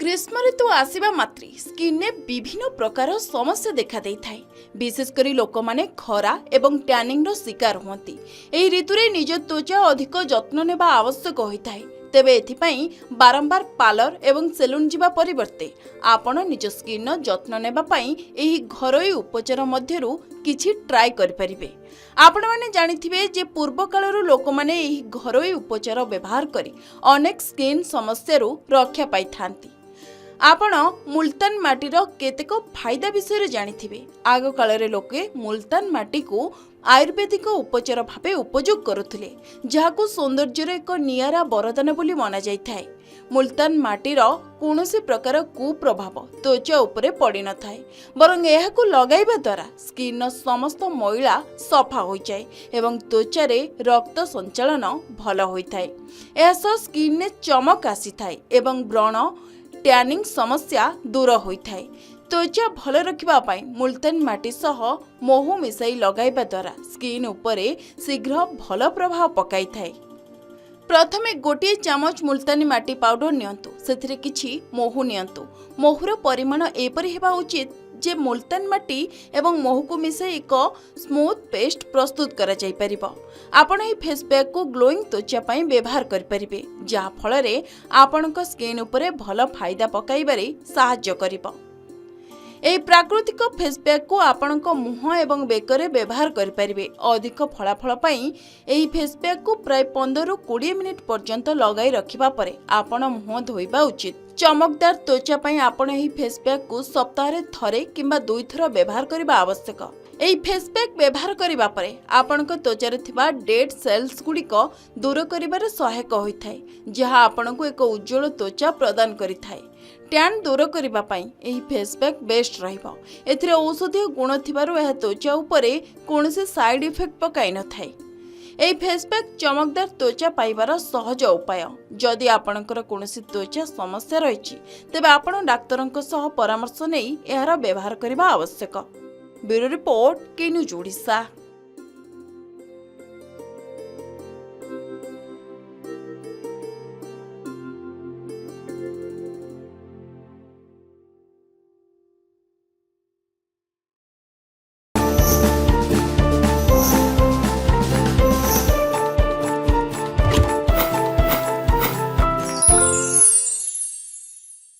ग्रीष्म ऋतु आसवा मात्रे स्किन ने विभिन्न प्रकार समस्या देखा दे थाए। विशेषकर लोक माने खरा एवं टैनिंग रो शिकार होती। एही ऋतु रे निज त्वचा अधिक जत्न नेबा आवश्यक होता है। तेबे एथिपाई बारंबार पार्लर एवं सेलून जीवा परिवर्ते आपण निज स्किन जत्न नेबा पाई एही घरोई उपचार मध्यरु किछि ट्राई करि परिबे। आपण माने जानिथिबे जे पूर्व कालरु लोक माने एही घरोई उपचार व्यवहार करी अनेक स्किन समस्यारु रक्षा पाई थांती। आपण मुल्तान माटीर केतेक फायदा विषय जानिथिबे। आग कालरे लोके मुल्तान माटी को आयुर्वेदिक उपचार भावे उपयोग करुथिले, जहाकु सौंदर्यर एक नियारा वरदान बोली माना जाय थाए। मुल्तान माटीर कौनसी प्रकार कुप्रभाव त्वचा उपरे पड़ी न थाए, बरं एहाकु लगाइबा द्वारा स्किन समस्त मैला सफा हो जाए एवं त्वचारे रक्त संचालन भल होइथाए। एहासह स्किन ने चमक आसी थाए एवं व्रण टैनिंग समस्या दूर होइथाए। त्वचा भल रखिबा पाई मुल्तान माटी सह महू मिसाई लगाइबा द्वारा स्किन उपरे शीघ्र भल प्रभाव पकाई थाए। प्रथमे गोटे चामच मुल्तानी माटी पाउडर नियंतु, सेथिरे किछि महू नियंतु। महूर परिमाण एपरि हेबा उचित जे मुल्तान माटी एवं महू को मिसाई एक स्मूथ पेस्ट प्रस्तुत करा जाय परिबो। आपण एही फेस पैक को ग्लोइंग त्वचा पई व्यवहार करि परिबे, जहा फलरे आपणक स्किन उपरे भल फायदा पकाइबारे सहाय्य करिबो। एही प्राकृतिक फेस पैक को आपणक मुह एवं बेकरे व्यवहार करि परिबे। अधिक फलाफल पई एही फेस पैक को प्राय 15 रु 20 मिनिट पर्यंत लगाई रखिबा परे आपण मुह धोइबा उचित। चमकदार त्वचा पई आपण एही फेस पैक को सप्ताह थरे किंबा 2 थर व्यवहार करिबा आवश्यक। एही फेस पैक व्यवहार करिबा परे आपणक त्वचा रे थिबा डेड सेल्स गुडिक दूर करिबारे सहायक होइथाय, जहा आपणको एक उज्जवल त्वचा प्रदान करिथाय। टैन दूर करिबा पई एही फेस पैक बेस्ट रहिबो। एथिरे औषधीय गुण थिबारु एहा त्वचा उपरे कोनोसी साइड इफेक्ट पकाई न थाए। एही फेस पैक चमकदार त्वचा पाइबार सहज उपाय। जदि आपणकर कोनोसी त्वचा समस्या रहिछि तेबे आपण डाक्टरक सह परामर्श नै एहार व्यवहार करिबा आवश्यक। ब्यूरो रिपोर्ट, के न्यूज ओडिशा।